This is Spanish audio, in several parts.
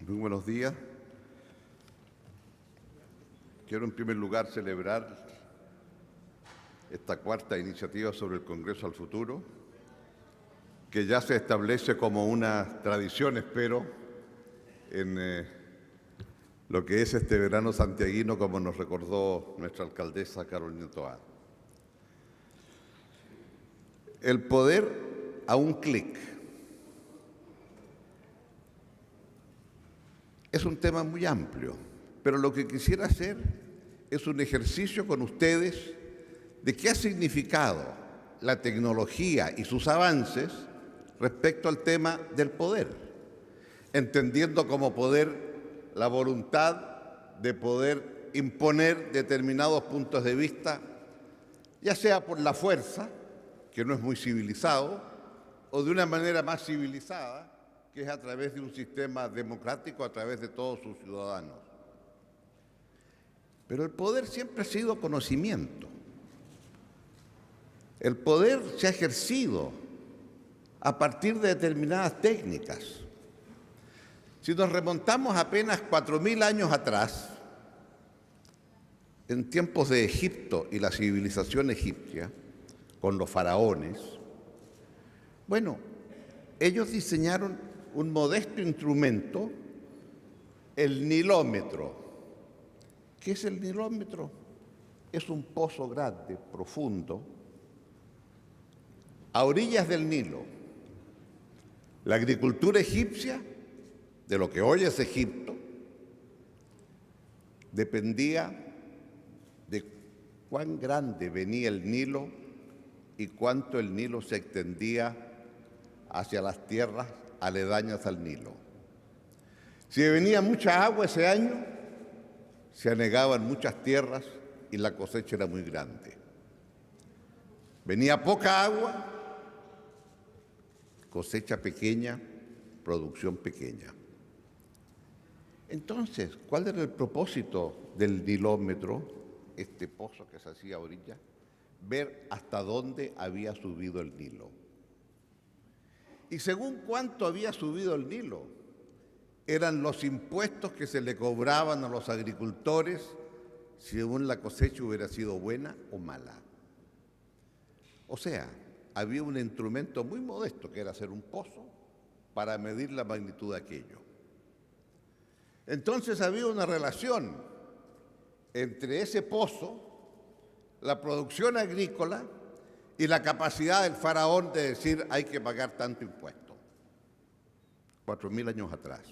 Muy buenos días. Quiero en primer lugar celebrar esta cuarta iniciativa sobre el Congreso al Futuro, que ya se establece como una tradición, espero, en lo que es este verano santiaguino, como nos recordó nuestra alcaldesa Carolina Toá. El poder a un clic es un tema muy amplio, pero lo que quisiera hacer es un ejercicio con ustedes de qué ha significado la tecnología y sus avances respecto al tema del poder, entendiendo como poder la voluntad de poder imponer determinados puntos de vista, ya sea por la fuerza, que no es muy civilizado, o de una manera más civilizada, que es a través de un sistema democrático, a través de todos sus ciudadanos. Pero el poder siempre ha sido conocimiento. El poder se ha ejercido a partir de determinadas técnicas. Si nos remontamos apenas 4.000 años atrás, en tiempos de Egipto y la civilización egipcia, con los faraones, bueno, ellos diseñaron un modesto instrumento, el nilómetro. ¿Qué es el nilómetro? Es un pozo grande, profundo, a orillas del Nilo. La agricultura egipcia, de lo que hoy es Egipto, dependía de cuán grande venía el Nilo y cuánto el Nilo se extendía hacia las tierras aledañas al Nilo. Si venía mucha agua ese año, se anegaban muchas tierras y la cosecha era muy grande. Venía poca agua, cosecha pequeña, producción pequeña. Entonces, ¿cuál era el propósito del nilómetro, este pozo que se hacía a orilla? Ver hasta dónde había subido el Nilo. Y según cuánto había subido el Nilo, eran los impuestos que se le cobraban a los agricultores según la cosecha hubiera sido buena o mala. O sea, había un instrumento muy modesto que era hacer un pozo para medir la magnitud de aquello. Entonces había una relación entre ese pozo, la producción agrícola y la capacidad del faraón de decir hay que pagar tanto impuesto. 4.000 años atrás.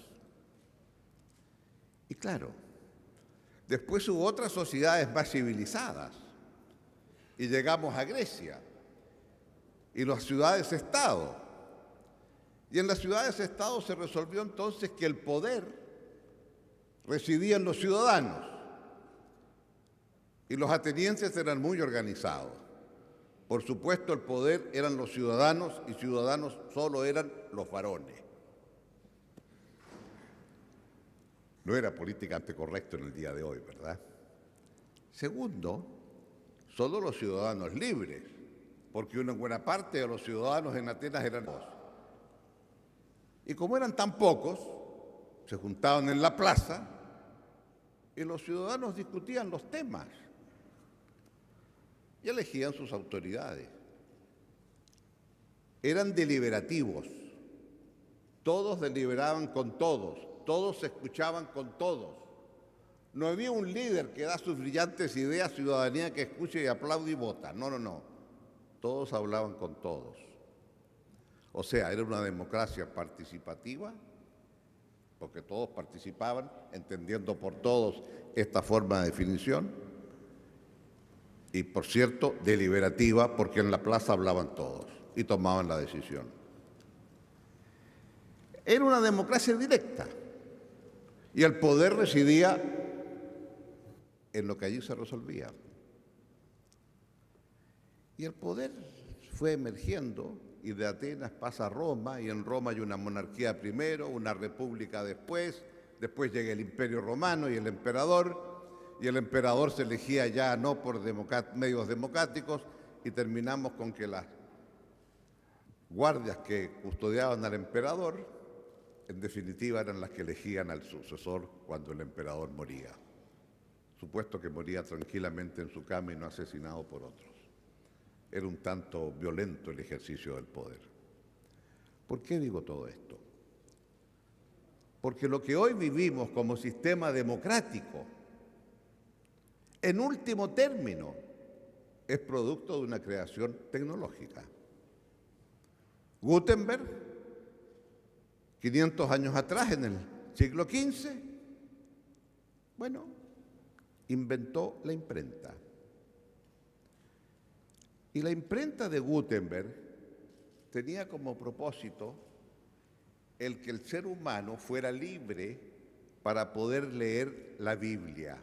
Y claro, después hubo otras sociedades más civilizadas y llegamos a Grecia y las ciudades-estado. Y en las ciudades-estado se resolvió entonces que el poder residía en los ciudadanos y los atenienses eran muy organizados. Por supuesto, el poder eran los ciudadanos y ciudadanos solo eran los varones. No era políticamente correcto en el día de hoy, ¿verdad? Segundo, solo los ciudadanos libres, porque una buena parte de los ciudadanos en Atenas eran dos. Y como eran tan pocos, se juntaban en la plaza y los ciudadanos discutían los temas y elegían sus autoridades. Eran deliberativos, todos deliberaban con todos se escuchaban con todos. No había un líder que da sus brillantes ideas, ciudadanía que escuche y aplaude y vota. No. Todos hablaban con todos. O sea, era una democracia participativa, porque todos participaban, entendiendo por todos esta forma de definición. Y, por cierto, deliberativa, porque en la plaza hablaban todos y tomaban la decisión. Era una democracia directa. Y el poder residía en lo que allí se resolvía. Y el poder fue emergiendo y de Atenas pasa a Roma y en Roma hay una monarquía primero, una república después llega el Imperio Romano y el emperador y el emperador se elegía ya no por medios democráticos y terminamos con que las guardias que custodiaban al emperador, en definitiva, eran las que elegían al sucesor cuando el emperador moría. Supuesto que moría tranquilamente en su cama y no asesinado por otros. Era un tanto violento el ejercicio del poder. ¿Por qué digo todo esto? Porque lo que hoy vivimos como sistema democrático, en último término, es producto de una creación tecnológica. Gutenberg, 500 años atrás, en el siglo XV, inventó la imprenta. Y la imprenta de Gutenberg tenía como propósito el que el ser humano fuera libre para poder leer la Biblia.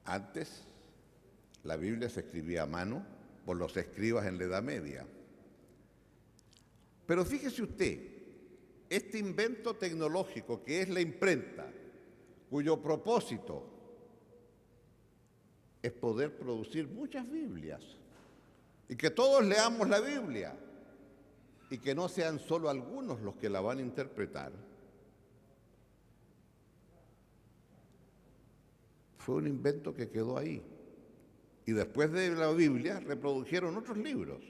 Antes, la Biblia se escribía a mano por los escribas en la Edad Media. Pero fíjese usted, este invento tecnológico que es la imprenta, cuyo propósito es poder producir muchas Biblias y que todos leamos la Biblia y que no sean solo algunos los que la van a interpretar, fue un invento que quedó ahí. Y después de la Biblia reprodujeron otros libros.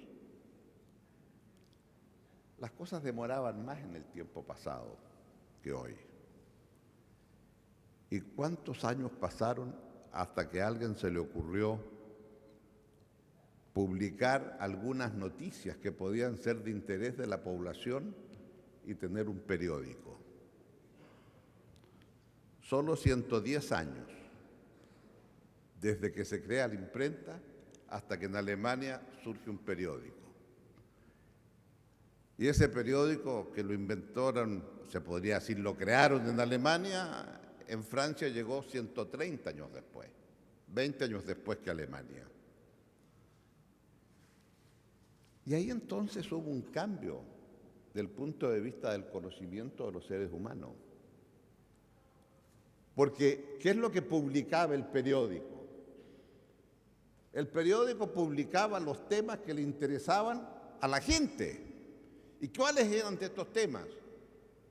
Las cosas demoraban más en el tiempo pasado que hoy. ¿Y cuántos años pasaron hasta que a alguien se le ocurrió publicar algunas noticias que podían ser de interés de la población y tener un periódico? Solo 110 años desde que se crea la imprenta hasta que en Alemania surge un periódico. Y ese periódico que lo inventaron, se podría decir, lo crearon en Alemania, en Francia llegó 130 años después, 20 años después que Alemania. Y ahí entonces hubo un cambio del punto de vista del conocimiento de los seres humanos. Porque, ¿qué es lo que publicaba el periódico? El periódico publicaba los temas que le interesaban a la gente. ¿Y cuáles eran de estos temas?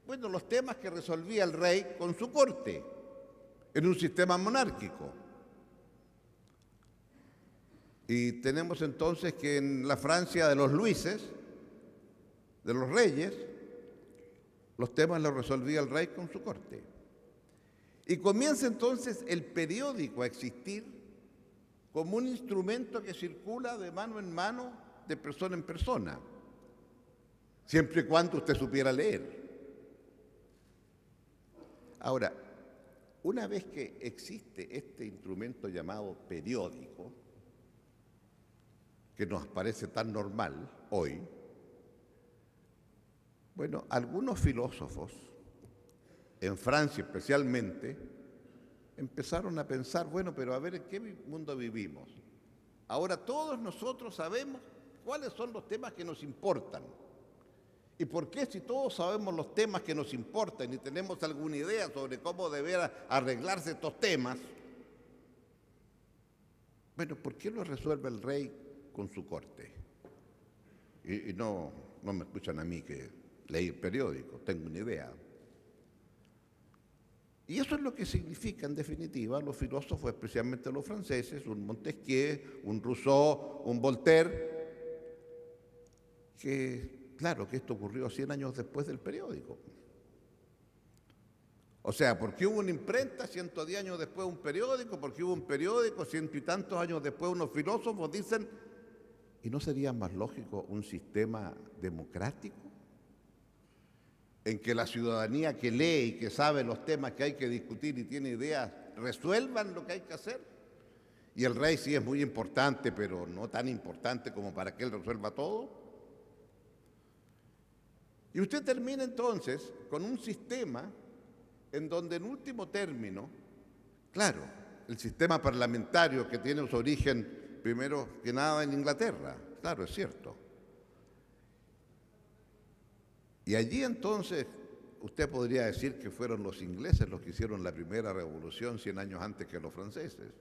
Bueno, los temas que resolvía el rey con su corte, en un sistema monárquico. Y tenemos entonces que en la Francia de los Luises, de los reyes, los temas los resolvía el rey con su corte. Y comienza entonces el periódico a existir como un instrumento que circula de mano en mano, de persona en persona, siempre y cuando usted supiera leer. Ahora, una vez que existe este instrumento llamado periódico, que nos parece tan normal hoy, algunos filósofos, en Francia especialmente, empezaron a pensar, pero a ver, ¿en qué mundo vivimos? Ahora todos nosotros sabemos cuáles son los temas que nos importan. ¿Y por qué si todos sabemos los temas que nos importan y tenemos alguna idea sobre cómo deber arreglarse estos temas? ¿Por qué lo resuelve el rey con su corte? Y no me escuchan a mí que leí el periódico, tengo una idea. Y eso es lo que significa, en definitiva, los filósofos, especialmente los franceses, un Montesquieu, un Rousseau, un Voltaire, que, claro, que esto ocurrió 100 años después del periódico. O sea, ¿por qué hubo una imprenta 110 años después un periódico? ¿Por qué hubo un periódico 100 y tantos años después? Unos filósofos dicen, ¿y no sería más lógico un sistema democrático? En que la ciudadanía que lee y que sabe los temas que hay que discutir y tiene ideas, resuelvan lo que hay que hacer. Y el rey sí es muy importante, pero no tan importante como para que él resuelva todo. Y usted termina entonces con un sistema en donde en último término, claro, el sistema parlamentario que tiene su origen primero que nada en Inglaterra, claro, es cierto. Y allí entonces, usted podría decir que fueron los ingleses los que hicieron la primera revolución 100 años antes que los franceses.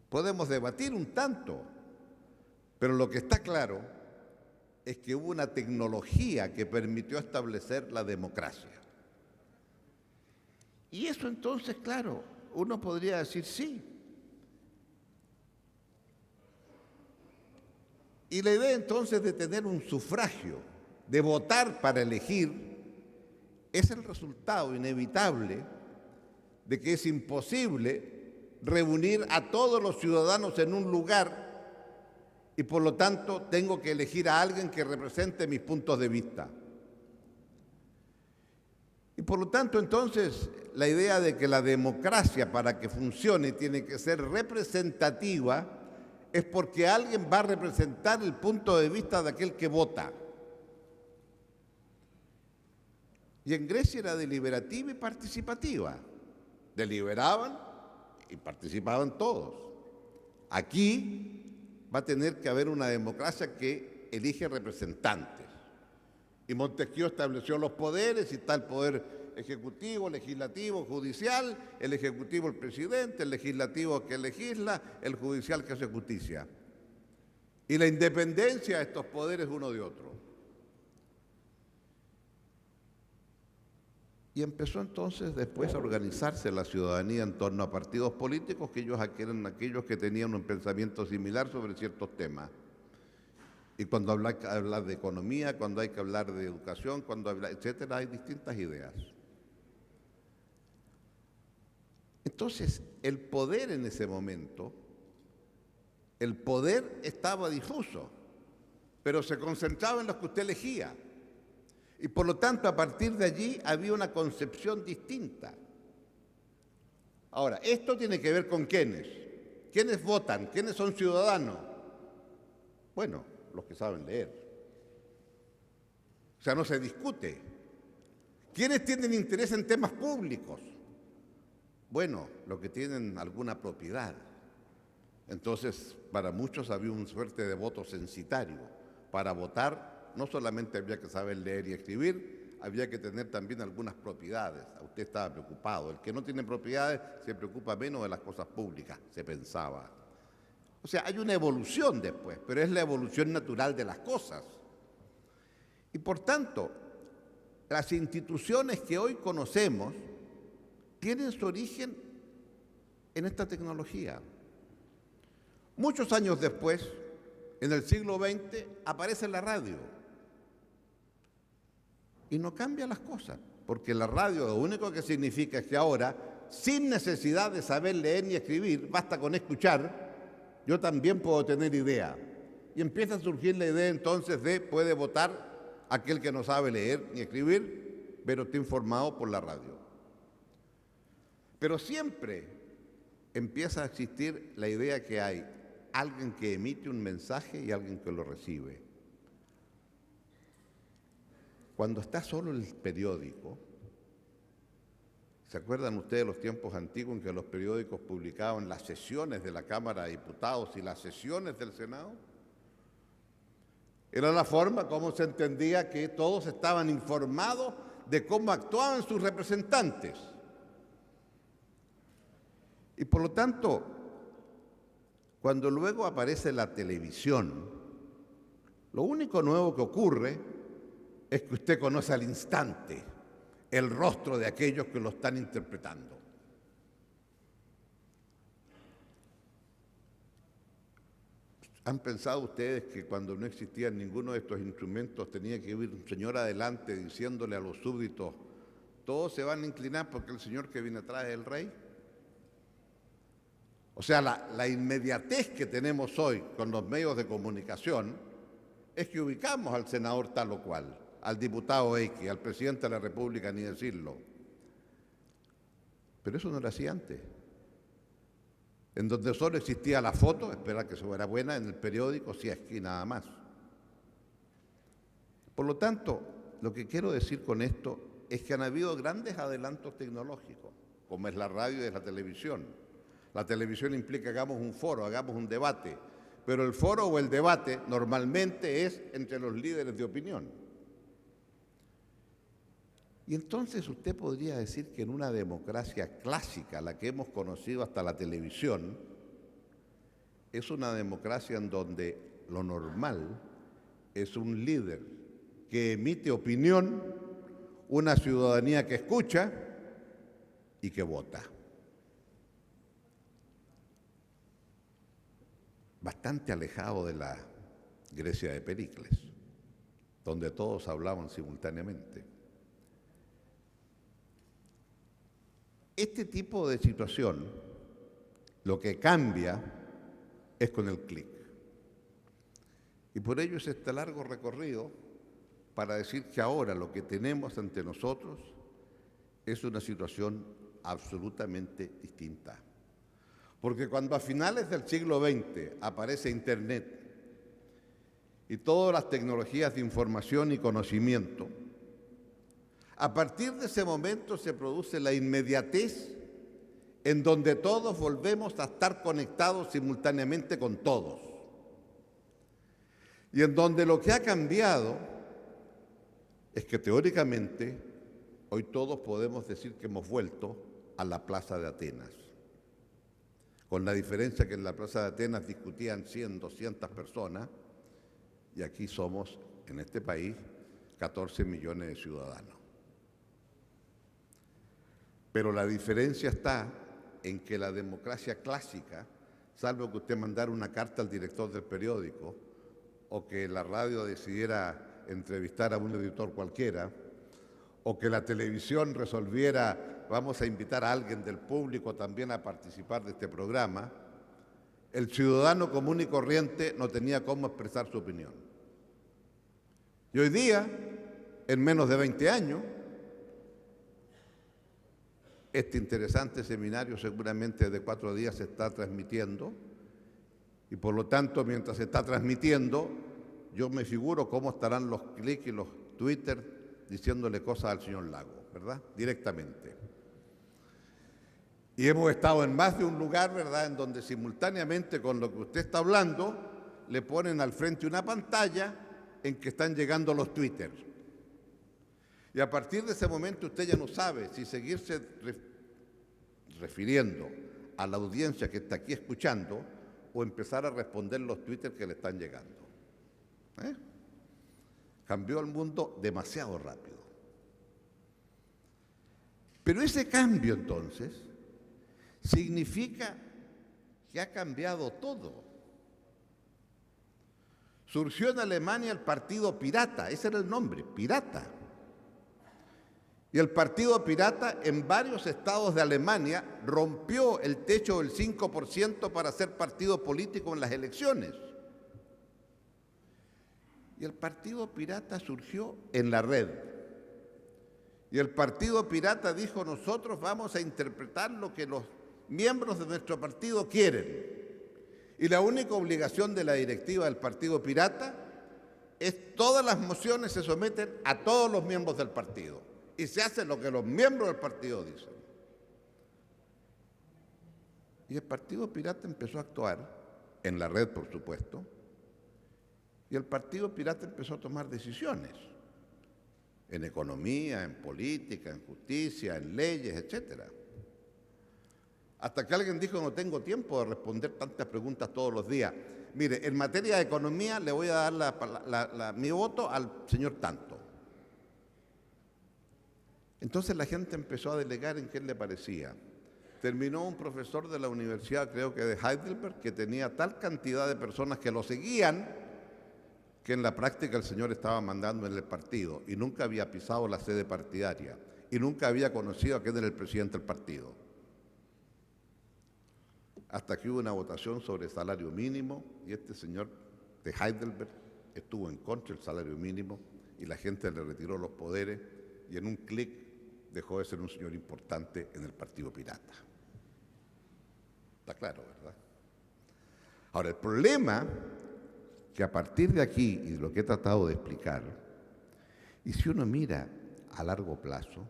Podemos debatir un tanto, pero lo que está claro es que hubo una tecnología que permitió establecer la democracia. Y eso entonces, claro, uno podría decir sí. Y la idea entonces de tener un sufragio, de votar para elegir, es el resultado inevitable de que es imposible reunir a todos los ciudadanos en un lugar y por lo tanto tengo que elegir a alguien que represente mis puntos de vista. Y por lo tanto entonces la idea de que la democracia para que funcione tiene que ser representativa es porque alguien va a representar el punto de vista de aquel que vota. Y en Grecia era deliberativa y participativa. Deliberaban y participaban todos. Aquí va a tener que haber una democracia que elige representantes. Y Montesquieu estableció los poderes y está el poder ejecutivo, legislativo, judicial, el ejecutivo el presidente, el legislativo que legisla, el judicial que hace justicia. Y la independencia de estos poderes uno de otro. Y empezó entonces después a organizarse la ciudadanía en torno a partidos políticos que ellos eran aquellos que tenían un pensamiento similar sobre ciertos temas. Y cuando hay que hablar de economía, cuando hay que hablar de educación, etcétera, hay distintas ideas. Entonces, el poder en ese momento, el poder estaba difuso, pero se concentraba en los que usted elegía. Y por lo tanto, a partir de allí había una concepción distinta. Ahora, esto tiene que ver con quiénes. ¿Quiénes votan? ¿Quiénes son ciudadanos? Bueno, los que saben leer. O sea, no se discute. ¿Quiénes tienen interés en temas públicos? Bueno, los que tienen alguna propiedad. Entonces, para muchos había una suerte de voto censitario. Para votar no solamente había que saber leer y escribir, había que tener también algunas propiedades. Usted estaba preocupado. El que no tiene propiedades se preocupa menos de las cosas públicas, se pensaba. O sea, hay una evolución después, pero es la evolución natural de las cosas. Y por tanto, las instituciones que hoy conocemos tienen su origen en esta tecnología. Muchos años después, en el siglo XX, aparece la radio. Y no cambia las cosas, porque la radio lo único que significa es que ahora, sin necesidad de saber leer ni escribir, basta con escuchar, yo también puedo tener idea. Y empieza a surgir la idea entonces de puede votar aquel que no sabe leer ni escribir, pero está informado por la radio. Pero siempre empieza a existir la idea que hay alguien que emite un mensaje y alguien que lo recibe. Cuando está solo el periódico, ¿se acuerdan ustedes de los tiempos antiguos en que los periódicos publicaban las sesiones de la Cámara de Diputados y las sesiones del Senado? Era la forma como se entendía que todos estaban informados de cómo actuaban sus representantes. Y por lo tanto, cuando luego aparece la televisión, lo único nuevo que ocurre es que usted conoce al instante el rostro de aquellos que lo están interpretando. ¿Han pensado ustedes que cuando no existía ninguno de estos instrumentos tenía que ir un señor adelante diciéndole a los súbditos, todos se van a inclinar porque el señor que viene atrás es el rey? O sea, la inmediatez que tenemos hoy con los medios de comunicación es que ubicamos al senador tal o cual, al diputado X, al presidente de la República, ni decirlo. Pero eso no era así antes. En donde solo existía la foto, esperar que fuera buena, en el periódico, sí, aquí nada más. Por lo tanto, lo que quiero decir con esto es que han habido grandes adelantos tecnológicos, como es la radio y la televisión. La televisión implica que hagamos un foro, hagamos un debate, pero el foro o el debate normalmente es entre los líderes de opinión. Y entonces usted podría decir que en una democracia clásica, la que hemos conocido hasta la televisión, es una democracia en donde lo normal es un líder que emite opinión, una ciudadanía que escucha y que vota. Bastante alejado de la Grecia de Pericles, donde todos hablaban simultáneamente. Este tipo de situación, lo que cambia es con el clic. Y por ello es este largo recorrido para decir que ahora lo que tenemos ante nosotros es una situación absolutamente distinta. Porque cuando a finales del siglo XX aparece Internet y todas las tecnologías de información y conocimiento, a partir de ese momento se produce la inmediatez en donde todos volvemos a estar conectados simultáneamente con todos. Y en donde lo que ha cambiado es que teóricamente hoy todos podemos decir que hemos vuelto a la Plaza de Atenas. Con la diferencia que en la Plaza de Atenas discutían 100, 200 personas y aquí somos, en este país, 14 millones de ciudadanos. Pero la diferencia está en que la democracia clásica, salvo que usted mandara una carta al director del periódico o que la radio decidiera entrevistar a un editor cualquiera, o que la televisión resolviera, vamos a invitar a alguien del público también a participar de este programa, el ciudadano común y corriente no tenía cómo expresar su opinión. Y hoy día, en menos de 20 años, este interesante seminario seguramente de 4 días se está transmitiendo y por lo tanto mientras se está transmitiendo yo me figuro cómo estarán los clics y los Twitter diciéndole cosas al señor Lago, ¿verdad? Directamente. Y hemos estado en más de un lugar, ¿verdad?, en donde simultáneamente con lo que usted está hablando le ponen al frente una pantalla en que están llegando los Twitter. Y a partir de ese momento usted ya no sabe si seguirse refiriendo a la audiencia que está aquí escuchando o empezar a responder los Twitter que le están llegando. Cambió el mundo demasiado rápido. Pero ese cambio entonces significa que ha cambiado todo. Surgió en Alemania el Partido Pirata, ese era el nombre, Pirata. Y el Partido Pirata en varios estados de Alemania rompió el techo del 5% para ser partido político en las elecciones. Y el Partido Pirata surgió en la red. Y el Partido Pirata dijo, nosotros vamos a interpretar lo que los miembros de nuestro partido quieren. Y la única obligación de la directiva del Partido Pirata es todas las mociones se someten a todos los miembros del partido. Y se hace lo que los miembros del partido dicen. Y el Partido Pirata empezó a actuar, en la red por supuesto, y el Partido Pirata empezó a tomar decisiones, en economía, en política, en justicia, en leyes, etc. Hasta que alguien dijo, no tengo tiempo de responder tantas preguntas todos los días. Mire, en materia de economía le voy a dar mi voto al señor tanto. Entonces la gente empezó a delegar en qué le parecía. Terminó un profesor de la universidad, creo que de Heidelberg, que tenía tal cantidad de personas que lo seguían, que en la práctica el señor estaba mandando en el partido y nunca había pisado la sede partidaria y nunca había conocido a quién era el presidente del partido. Hasta que hubo una votación sobre el salario mínimo y este señor de Heidelberg estuvo en contra del salario mínimo y la gente le retiró los poderes y en un clic dejó de ser un señor importante en el Partido Pirata. Está claro, ¿verdad? Ahora, el problema que a partir de aquí, y lo que he tratado de explicar, y si uno mira a largo plazo,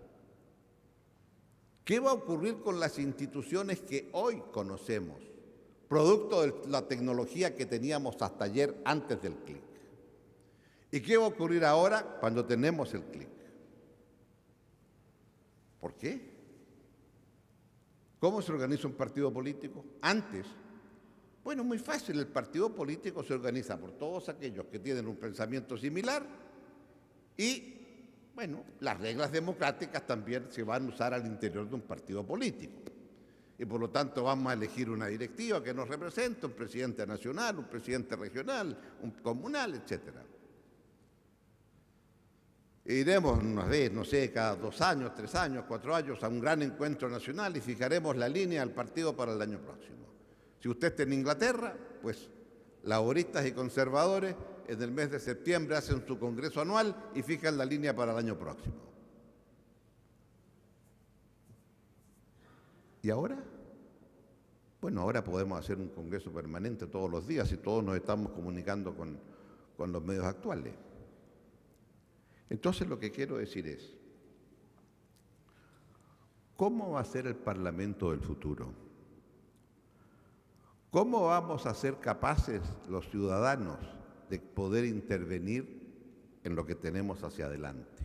¿qué va a ocurrir con las instituciones que hoy conocemos, producto de la tecnología que teníamos hasta ayer antes del clic? ¿Y qué va a ocurrir ahora cuando tenemos el clic? ¿Por qué? ¿Cómo se organiza un partido político? Antes, bueno, muy fácil, el partido político se organiza por todos aquellos que tienen un pensamiento similar y, bueno, las reglas democráticas también se van a usar al interior de un partido político. Y por lo tanto vamos a elegir una directiva que nos represente, un presidente nacional, un presidente regional, un comunal, etcétera. Iremos una vez, no sé, cada 2 años, 3 años, 4 años a un gran encuentro nacional y fijaremos la línea del partido para el año próximo. Si usted está en Inglaterra, pues laboristas y conservadores en el mes de septiembre hacen su congreso anual y fijan la línea para el año próximo. ¿Y ahora? Bueno, ahora podemos hacer un congreso permanente todos los días y todos nos estamos comunicando con los medios actuales. Entonces lo que quiero decir es, ¿cómo va a ser el Parlamento del futuro? ¿Cómo vamos a ser capaces los ciudadanos de poder intervenir en lo que tenemos hacia adelante?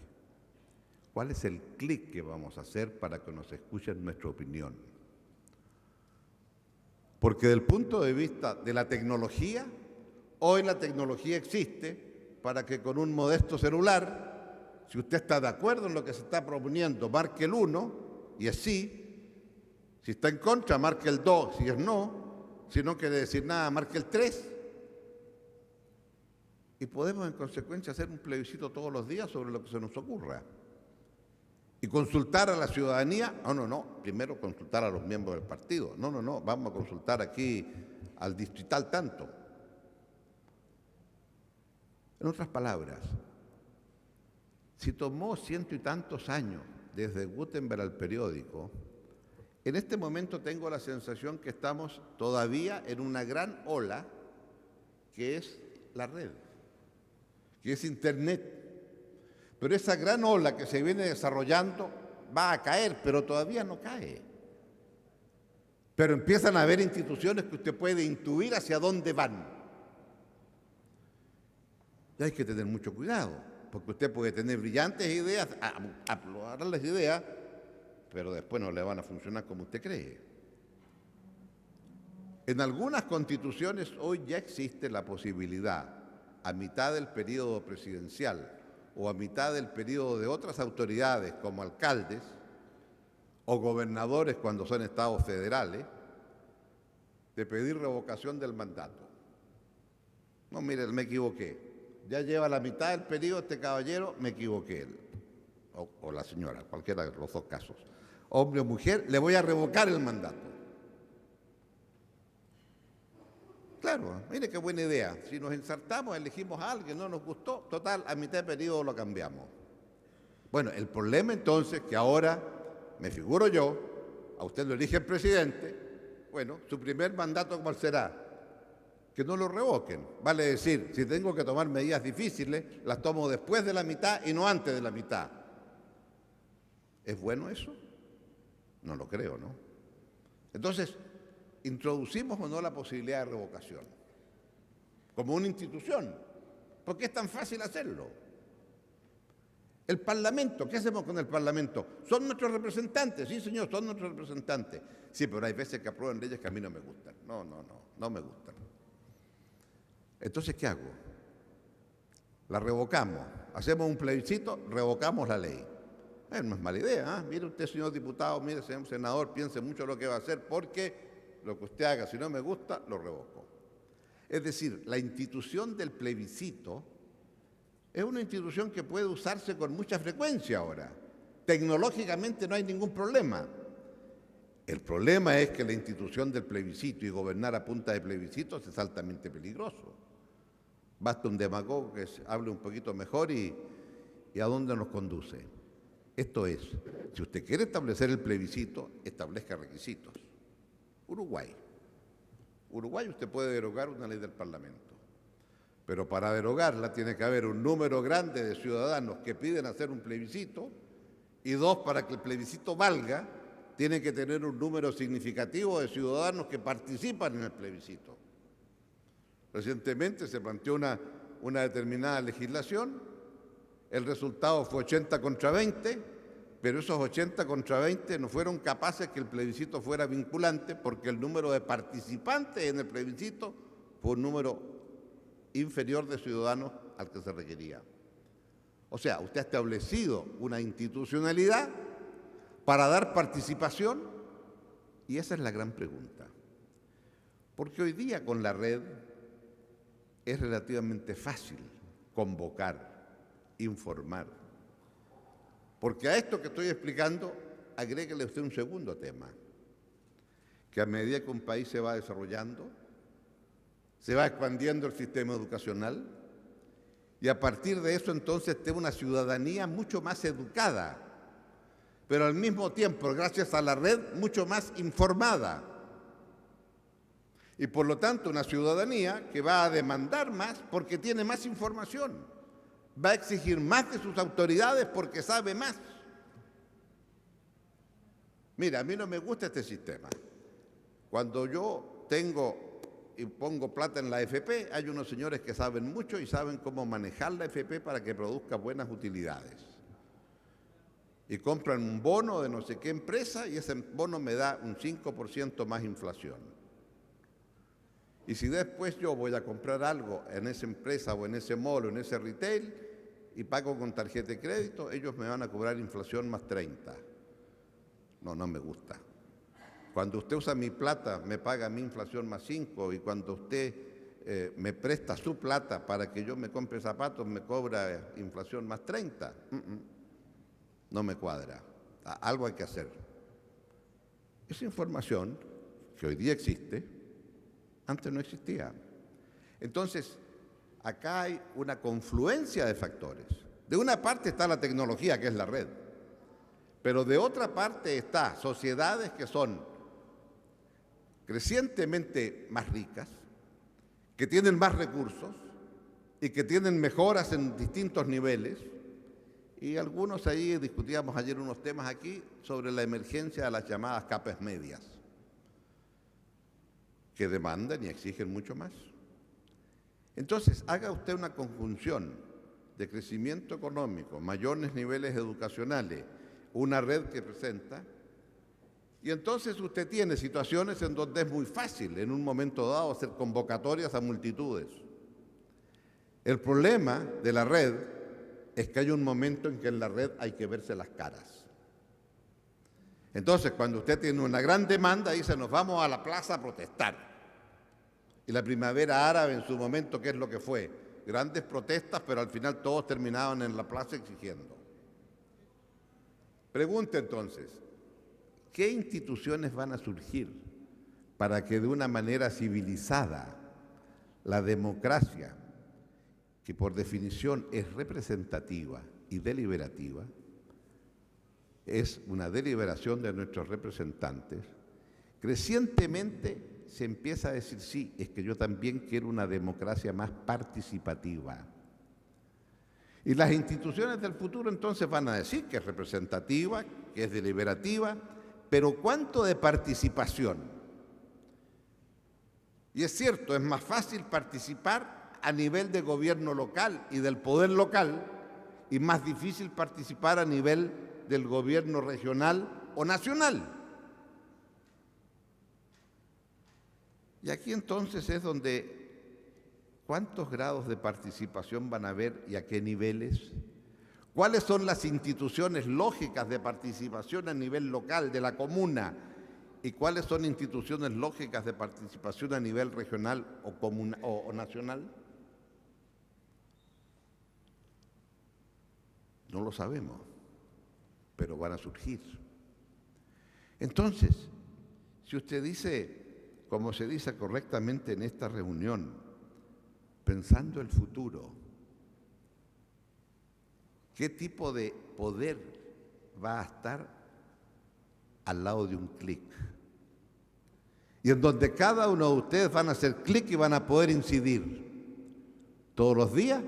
¿Cuál es el clic que vamos a hacer para que nos escuchen nuestra opinión? Porque desde el punto de vista de la tecnología, hoy la tecnología existe para que con un modesto celular, si usted está de acuerdo en lo que se está proponiendo, marque el 1 y es sí. Si está en contra, marque el 2 si es no. Si no quiere decir nada, marque el 3. Y podemos en consecuencia hacer un plebiscito todos los días sobre lo que se nos ocurra. Y consultar a la ciudadanía, no, primero consultar a los miembros del partido, no, vamos a consultar aquí al distrital tanto. En otras palabras, si tomó 100 y tantos años desde Gutenberg al periódico, en este momento tengo la sensación que estamos todavía en una gran ola que es la red, que es Internet. Pero esa gran ola que se viene desarrollando va a caer, pero todavía no cae. Pero empiezan a haber instituciones que usted puede intuir hacia dónde van. Y hay que tener mucho cuidado, porque usted puede tener brillantes ideas, aprobar las ideas, pero después no le van a funcionar como usted cree. En algunas constituciones hoy ya existe la posibilidad, a mitad del periodo presidencial, o a mitad del periodo de otras autoridades como alcaldes o gobernadores cuando son estados federales, de pedir revocación del mandato. No, mire, me equivoqué. Ya lleva la mitad del periodo este caballero, me equivoqué. O la señora, cualquiera de los dos casos. Hombre o mujer, le voy a revocar el mandato. Claro, mire qué buena idea. Si nos ensartamos, elegimos a alguien, no nos gustó, total, a mitad de periodo lo cambiamos. Bueno, el problema entonces que ahora, me figuro yo, a usted lo elige el presidente, bueno, su primer mandato, ¿cuál será? Que no lo revoquen. Vale decir, si tengo que tomar medidas difíciles, las tomo después de la mitad y no antes de la mitad. ¿Es bueno eso? No lo creo, ¿no? Entonces, ¿introducimos o no la posibilidad de revocación? Como una institución. ¿Por qué es tan fácil hacerlo? El Parlamento, ¿qué hacemos con el Parlamento? Son nuestros representantes, sí señor, son nuestros representantes. Sí, pero hay veces que aprueban leyes que a mí no me gustan. No me gustan. Entonces, ¿qué hago? La revocamos. Hacemos un plebiscito, revocamos la ley. No es mala idea, ¿eh? Mire usted, señor diputado, mire, señor senador, piense mucho lo que va a hacer porque lo que usted haga, si no me gusta, lo revoco. Es decir, la institución del plebiscito es una institución que puede usarse con mucha frecuencia ahora. Tecnológicamente no hay ningún problema. El problema es que la institución del plebiscito y gobernar a punta de plebiscitos es altamente peligroso. Basta un demagogo que hable un poquito mejor y ¿a dónde nos conduce? Esto es, si usted quiere establecer el plebiscito, establezca requisitos. Uruguay usted puede derogar una ley del Parlamento, pero para derogarla tiene que haber un número grande de ciudadanos que piden hacer un plebiscito y 2, para que el plebiscito valga, tiene que tener un número significativo de ciudadanos que participan en el plebiscito. Recientemente se planteó una determinada legislación, el resultado fue 80 contra 20, pero esos 80 contra 20 no fueron capaces que el plebiscito fuera vinculante porque el número de participantes en el plebiscito fue un número inferior de ciudadanos al que se requería. O sea, usted ha establecido una institucionalidad para dar participación y esa es la gran pregunta. Porque hoy día con la red es relativamente fácil convocar, informar. Porque a esto que estoy explicando, agréguele usted un segundo tema, que a medida que un país se va desarrollando, se va expandiendo el sistema educacional y a partir de eso entonces tiene una ciudadanía mucho más educada, pero al mismo tiempo, gracias a la red, mucho más informada. Y por lo tanto, una ciudadanía que va a demandar más porque tiene más información, va a exigir más de sus autoridades porque sabe más. Mira, a mí no me gusta este sistema. Cuando yo tengo y pongo plata en la AFP, hay unos señores que saben mucho y saben cómo manejar la AFP para que produzca buenas utilidades. Y compran un bono de no sé qué empresa y ese bono me da un 5% más inflación. Y si después yo voy a comprar algo en esa empresa o en ese mall o en ese retail y pago con tarjeta de crédito, ellos me van a cobrar inflación más 30. No me gusta. Cuando usted usa mi plata, me paga mi inflación más 5 y cuando usted me presta su plata para que yo me compre zapatos, me cobra inflación más 30. No me cuadra. Algo hay que hacer. Esa información que hoy día existe, antes no existía. Entonces, acá hay una confluencia de factores. De una parte está la tecnología, que es la red, pero de otra parte está sociedades que son crecientemente más ricas, que tienen más recursos y que tienen mejoras en distintos niveles. Y algunos ahí discutíamos ayer unos temas aquí sobre la emergencia de las llamadas capas medias, que demandan y exigen mucho más. Entonces, haga usted una conjunción de crecimiento económico, mayores niveles educacionales, una red que presenta, y entonces usted tiene situaciones en donde es muy fácil en un momento dado hacer convocatorias a multitudes. El problema de la red es que hay un momento en que en la red hay que verse las caras. Entonces, cuando usted tiene una gran demanda, dice, nos vamos a la plaza a protestar. Y la primavera árabe en su momento, ¿qué es lo que fue? Grandes protestas, pero al final todos terminaban en la plaza exigiendo. Pregunta entonces, ¿qué instituciones van a surgir para que de una manera civilizada la democracia, que por definición es representativa y deliberativa, es una deliberación de nuestros representantes, crecientemente se empieza a decir, sí, es que yo también quiero una democracia más participativa. Y las instituciones del futuro entonces van a decir que es representativa, que es deliberativa, pero ¿cuánto de participación? Y es cierto, es más fácil participar a nivel de gobierno local y del poder local y más difícil participar a nivel del gobierno regional o nacional. Y aquí entonces es donde cuántos grados de participación van a haber y a qué niveles, cuáles son las instituciones lógicas de participación a nivel local de la comuna y cuáles son instituciones lógicas de participación a nivel regional o nacional. No lo sabemos, pero van a surgir. Entonces, si usted dice, como se dice correctamente en esta reunión, pensando el futuro, ¿qué tipo de poder va a estar al lado de un clic? Y en donde cada uno de ustedes van a hacer clic y van a poder incidir todos los días.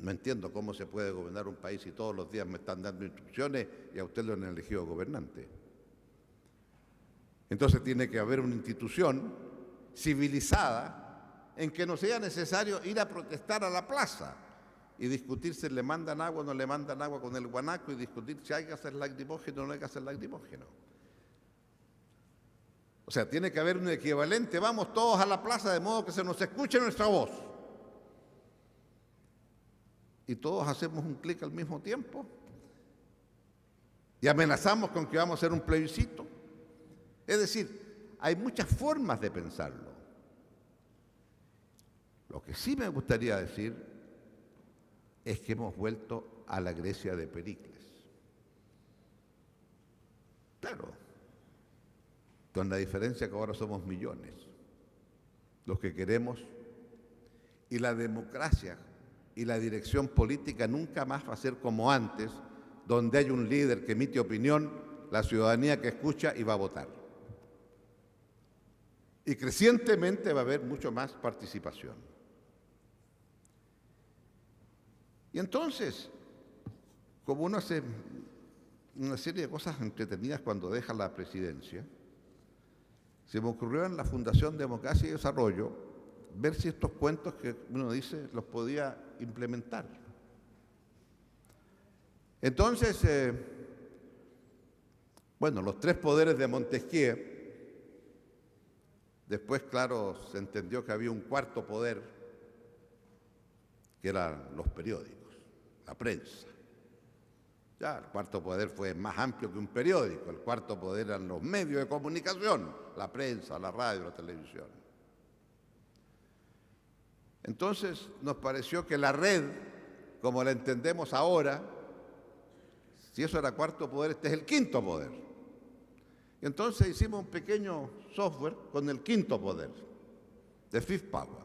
No entiendo cómo se puede gobernar un país si todos los días me están dando instrucciones y a usted lo han elegido gobernante. Entonces tiene que haber una institución civilizada en que no sea necesario ir a protestar a la plaza, y discutir si le mandan agua o no le mandan agua con el guanaco y discutir si hay que hacer lacrimógeno o no hay que hacer lacrimógeno. O sea, tiene que haber un equivalente. Vamos todos a la plaza de modo que se nos escuche nuestra voz. Y todos hacemos un clic al mismo tiempo. Y amenazamos con que vamos a hacer un plebiscito. Es decir, hay muchas formas de pensarlo. Lo que sí me gustaría decir es que hemos vuelto a la Grecia de Pericles. Claro, con la diferencia que ahora somos millones los que queremos, y la democracia y la dirección política nunca más va a ser como antes, donde hay un líder que emite opinión, la ciudadanía que escucha y va a votar. Y crecientemente va a haber mucho más participación. Y entonces, como uno hace una serie de cosas entretenidas cuando deja la presidencia, se me ocurrió en la Fundación Democracia y Desarrollo ver si estos cuentos que uno dice los podía implementar. Entonces, bueno, los tres poderes de Montesquieu, después, claro, se entendió que había un cuarto poder, que eran los periódicos, la prensa. Ya, el cuarto poder fue más amplio que un periódico, el cuarto poder eran los medios de comunicación, la prensa, la radio, la televisión. Entonces nos pareció que la red, como la entendemos ahora, si eso era cuarto poder, este es el quinto poder. Y entonces hicimos un pequeño software con el quinto poder, The Fifth Power.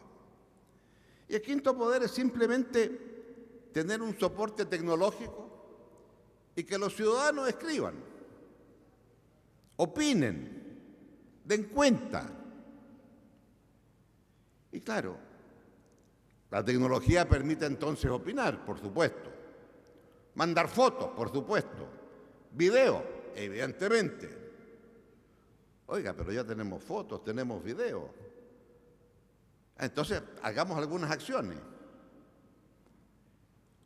Y el quinto poder es simplemente tener un soporte tecnológico y que los ciudadanos escriban, opinen, den cuenta. Y claro, la tecnología permite entonces opinar, por supuesto, mandar fotos, por supuesto, video, evidentemente. Oiga, pero ya tenemos fotos, tenemos video. Entonces, hagamos algunas acciones.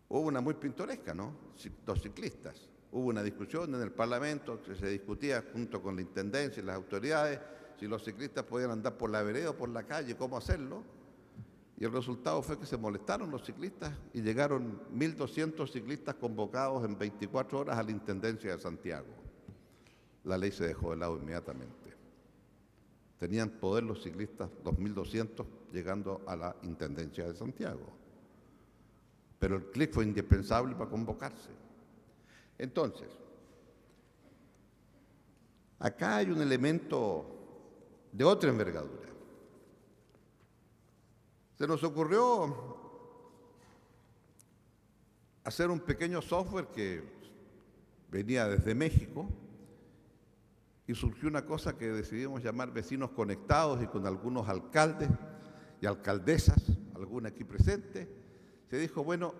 Hubo una muy pintoresca, ¿no? Los ciclistas. Hubo una discusión en el Parlamento que se discutía junto con la Intendencia y las autoridades si los ciclistas podían andar por la vereda o por la calle, cómo hacerlo. Y el resultado fue que se molestaron los ciclistas y llegaron 1.200 ciclistas convocados en 24 horas a la Intendencia de Santiago. La ley se dejó de lado inmediatamente. Tenían poder los ciclistas, 2.200, llegando a la Intendencia de Santiago. Pero el clic fue indispensable para convocarse. Entonces, acá hay un elemento de otra envergadura. Se nos ocurrió hacer un pequeño software que venía desde México y surgió una cosa que decidimos llamar Vecinos Conectados, y con algunos alcaldes y alcaldesas, alguna aquí presente, se dijo, bueno,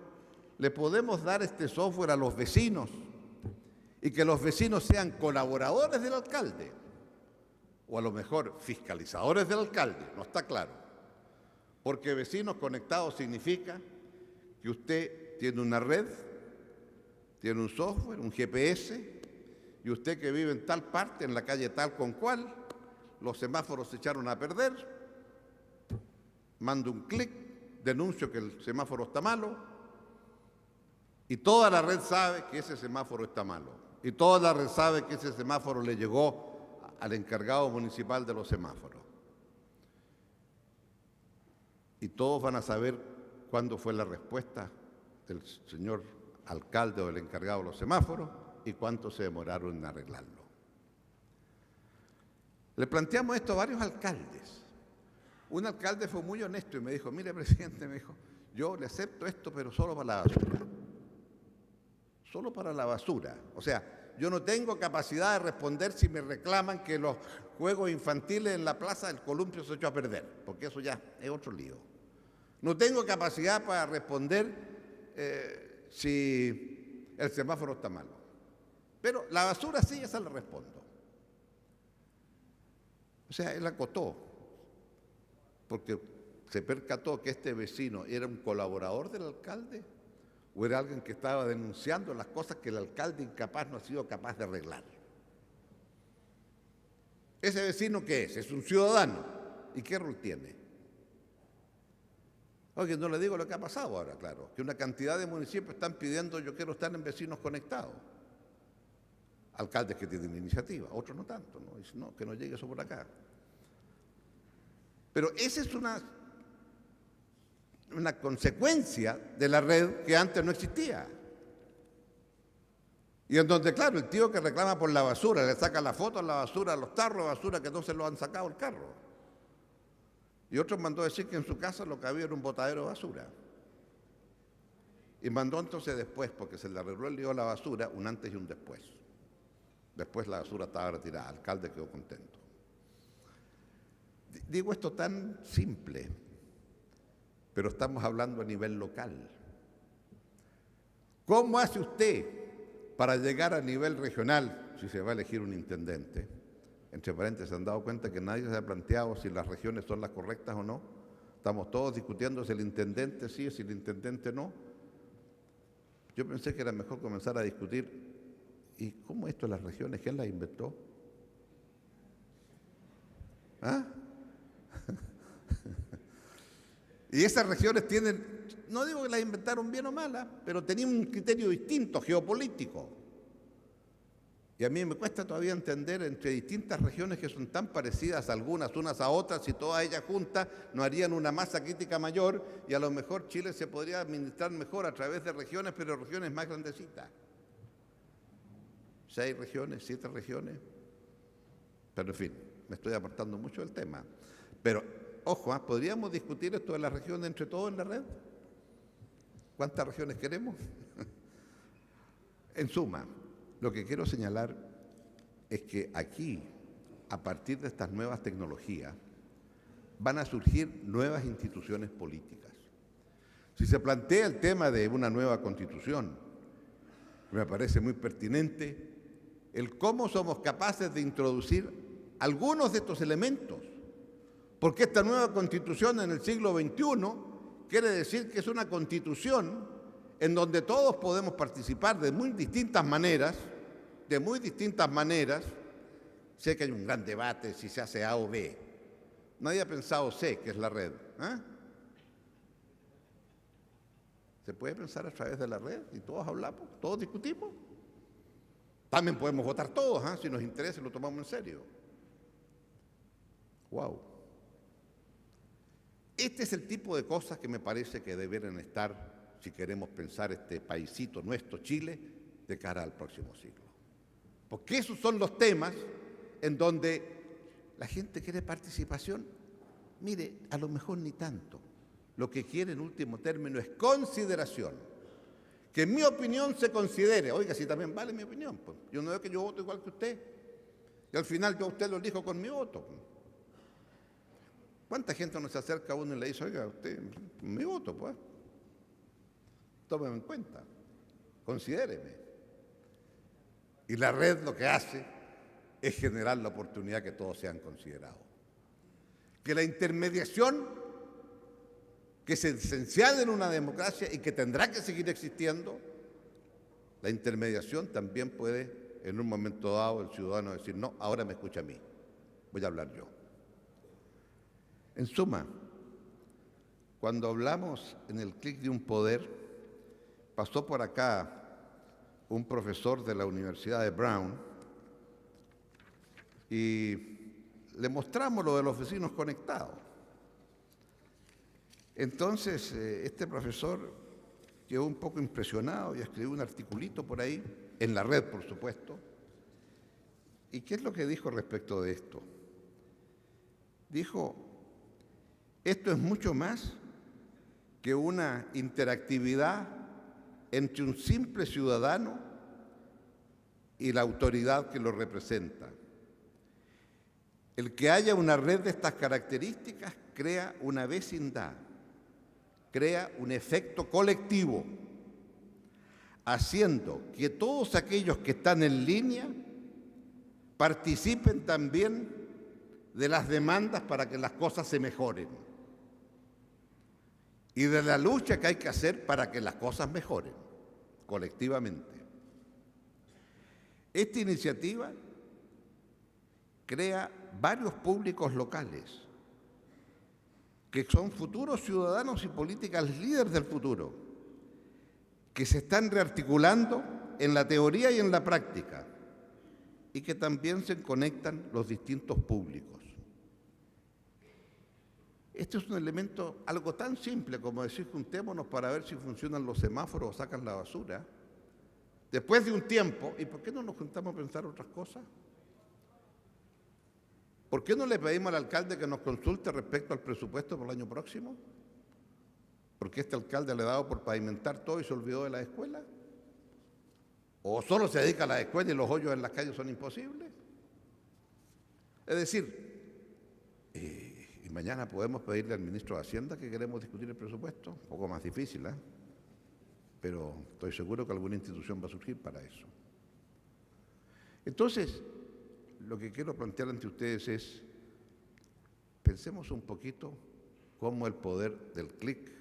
le podemos dar este software a los vecinos y que los vecinos sean colaboradores del alcalde, o a lo mejor fiscalizadores del alcalde, no está claro, porque Vecinos Conectados significa que usted tiene una red, tiene un software, un GPS, y usted que vive en tal parte, en la calle tal con cual, los semáforos se echaron a perder, mando un clic, denuncio que el semáforo está malo, y toda la red sabe que ese semáforo está malo, y toda la red sabe que ese semáforo le llegó al encargado municipal de los semáforos. Y todos van a saber cuándo fue la respuesta del señor alcalde o del encargado de los semáforos y cuánto se demoraron en arreglarlo. Le planteamos esto a varios alcaldes. Un alcalde fue muy honesto y me dijo, mire, presidente, me dijo, yo le acepto esto, pero solo para la basura. Solo para la basura. O sea, yo no tengo capacidad de responder si me reclaman que los juegos infantiles en la plaza del columpio se echó a perder, porque eso ya es otro lío. No tengo capacidad para responder si el semáforo está malo. Pero la basura sí, esa le respondo. O sea, él acotó, porque se percató que este vecino era un colaborador del alcalde, ¿O era alguien que estaba denunciando las cosas que el alcalde incapaz no ha sido capaz de arreglar? ¿Ese vecino qué es? Es un ciudadano. ¿Y qué rol tiene? Oye, no le digo lo que ha pasado ahora, claro, que una cantidad de municipios están pidiendo yo quiero estar en vecinos conectados. Alcaldes que tienen iniciativa, otros no tanto, ¿no? Dicen, no, que no llegue eso por acá. Pero esa es una consecuencia de la red que antes no existía. Y en donde, claro, el tío que reclama por la basura, le saca la foto a la basura, a los tarros de basura que no se lo han sacado el carro. Y otros mandó a decir que en su casa lo que había era un botadero de basura. Y mandó entonces después, porque se le arregló el lío a la basura, un antes y un después. Después la basura estaba retirada, el alcalde quedó contento. Digo esto tan simple, pero estamos hablando a nivel local. ¿Cómo hace usted para llegar a nivel regional si se va a elegir un intendente? Entre paréntesis, ¿se han dado cuenta que nadie se ha planteado si las regiones son las correctas o no? Estamos todos discutiendo si el intendente sí, si el intendente no. Yo pensé que era mejor comenzar a discutir, ¿y cómo esto de las regiones? ¿Quién las inventó? ¿Ah? Y esas regiones tienen, no digo que las inventaron bien o malas, pero tenían un criterio distinto, geopolítico. Y a mí me cuesta todavía entender entre distintas regiones que son tan parecidas algunas unas a otras, si todas ellas juntas no harían una masa crítica mayor y a lo mejor Chile se podría administrar mejor a través de regiones, pero regiones más grandecitas. 6 regiones, 7 regiones. Pero en fin, me estoy apartando mucho del tema. Pero, ojo, ¿podríamos discutir esto de las regiones entre todos en la red? ¿Cuántas regiones queremos? En suma, lo que quiero señalar es que aquí, a partir de estas nuevas tecnologías, van a surgir nuevas instituciones políticas. Si se plantea el tema de una nueva constitución, me parece muy pertinente el cómo somos capaces de introducir algunos de estos elementos, porque esta nueva constitución en el siglo XXI quiere decir que es una constitución en donde todos podemos participar de muy distintas maneras, Sé que hay un gran debate si se hace A o B. Nadie ha pensado C, que es la red. ¿Se puede pensar a través de la red? Y todos hablamos, todos discutimos. También podemos votar todos, si nos interesa y lo tomamos en serio. ¡Wow! Este es el tipo de cosas que me parece que deberían estar, si queremos pensar este paisito nuestro, Chile, de cara al próximo siglo. Porque esos son los temas en donde la gente quiere participación. Mire, a lo mejor ni tanto. Lo que quiere en último término es consideración. Que mi opinión se considere. Oiga, si también vale mi opinión, pues. Yo no veo que yo voto igual que usted. Y al final yo a usted lo elijo con mi voto. ¿Cuánta gente no se acerca a uno y le dice, oiga, usted, mi voto, pues? Tómeme en cuenta. Considéreme. Y la red lo que hace es generar la oportunidad que todos sean considerados. Que la intermediación, que es esencial en una democracia y que tendrá que seguir existiendo, la intermediación también puede, en un momento dado, el ciudadano decir, no, ahora me escucha a mí, voy a hablar yo. En suma, cuando hablamos en el clic de un poder, pasó por acá un profesor de la Universidad de Brown y le mostramos lo de los vecinos conectados. Entonces, este profesor quedó un poco impresionado y escribió un articulito por ahí, en la red, por supuesto. ¿Y qué es lo que dijo respecto de esto? Dijo, esto es mucho más que una interactividad entre un simple ciudadano y la autoridad que lo representa. El que haya una red de estas características crea una vecindad, crea un efecto colectivo, haciendo que todos aquellos que están en línea participen también de las demandas para que las cosas se mejoren y de la lucha que hay que hacer para que las cosas mejoren. colectivamente. Esta iniciativa crea varios públicos locales que son futuros ciudadanos y políticas líderes del futuro, que se están rearticulando en la teoría y en la práctica, y que también se conectan los distintos públicos. Este es un elemento, algo tan simple como decir juntémonos para ver si funcionan los semáforos o sacan la basura. Después de un tiempo, ¿y por qué no nos juntamos a pensar otras cosas? ¿Por qué no le pedimos al alcalde que nos consulte respecto al presupuesto por el año próximo? ¿Porque este alcalde le ha dado por pavimentar todo y se olvidó de las escuelas? ¿O solo se dedica a las escuelas y los hoyos en las calles son imposibles? Es decir, y mañana podemos pedirle al ministro de Hacienda que queremos discutir el presupuesto, un poco más difícil, pero estoy seguro que alguna institución va a surgir para eso. Entonces, lo que quiero plantear ante ustedes es, pensemos un poquito cómo el poder del clic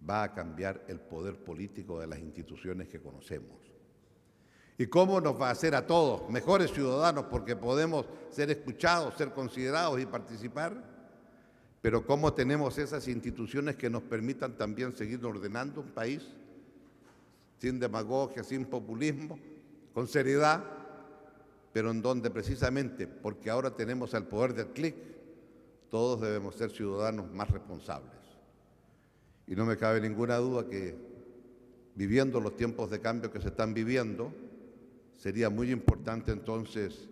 va a cambiar el poder político de las instituciones que conocemos. Y cómo nos va a hacer a todos mejores ciudadanos porque podemos ser escuchados, ser considerados y participar, pero cómo tenemos esas instituciones que nos permitan también seguir ordenando un país sin demagogia, sin populismo, con seriedad, pero en donde precisamente, porque ahora tenemos el poder del clic, todos debemos ser ciudadanos más responsables. Y no me cabe ninguna duda que, viviendo los tiempos de cambio que se están viviendo, sería muy importante entonces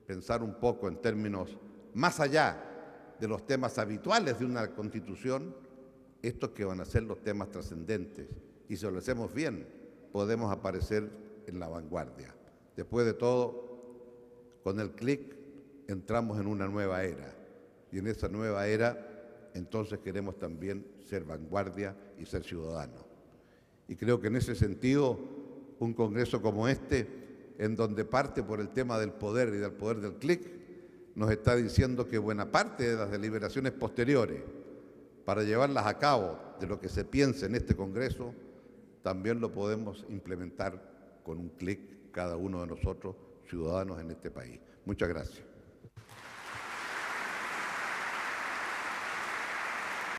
pensar un poco en términos más allá de los temas habituales de una constitución, estos que van a ser los temas trascendentes. Y si lo hacemos bien, podemos aparecer en la vanguardia. Después de todo, con el clic entramos en una nueva era. Y en esa nueva era, entonces queremos también ser vanguardia y ser ciudadanos. Y creo que en ese sentido, un congreso como este, en donde parte por el tema del poder y del poder del clic, nos está diciendo que buena parte de las deliberaciones posteriores para llevarlas a cabo de lo que se piensa en este congreso, también lo podemos implementar con un clic cada uno de nosotros, ciudadanos en este país. Muchas gracias.